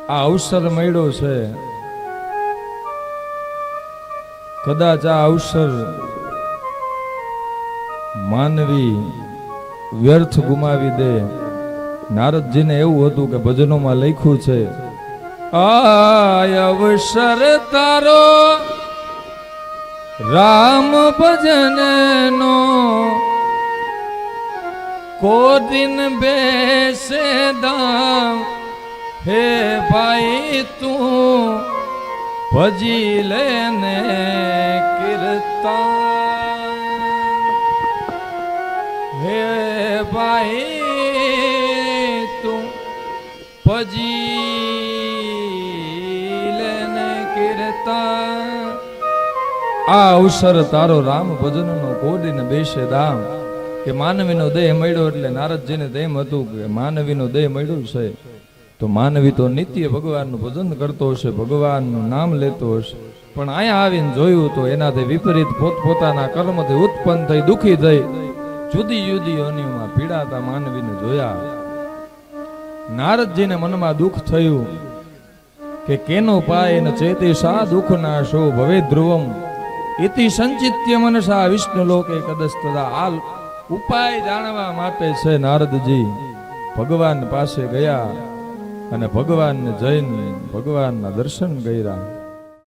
આ અવસર મળ્યો છે, કદાચ આ અવસર માનવી વ્યર્થ ગુમાવી દે. નારદજીને એવું હતું કે ભજનોમાં લખ્યું છે, આ અવસર તારો રામ ભજનનો, કો દિન બેસે દામ. હે ભાઈ તું ભજી લેને કીર્તન. હે ભાઈ તું ભજી લેને કીર્તન. આ અવસર તારો રામ ભજનનો કોડીને બેસે દામ. કે માનવીનો દેહ મળ્યો એટલે નારદજીને તેમ હતું કે માનવીનો દેહ મળ્યું છે તો માનવી તો નિત્ય ભગવાનનું ભજન કરતો હશે, ભગવાનનું નામ લેતો હશે. પણ અહીંયા આવીને જોયું તો એનાથી વિપરીત પોતપોતાના કર્મથી ઉત્પન્ન થઈ દુઃખી થઈ જુદી જુદી યોનિઓમાં પીડાતા માનવીને જોયા. નારદજીને મનમાં દુઃખ થયું કે કેનો પાય ન ચેતી સા દુઃખ નાશો ભવે ધ્રુવમ ઇતિ સંચિત્ય મનસા વિષ્ણુ લોકે કદસ્તદા. આ ઉપાય જાણવા માટે છે નારદજી ભગવાન પાસે ગયા અને ભગવાનને જઈને ભગવાનના દર્શન કર્યા.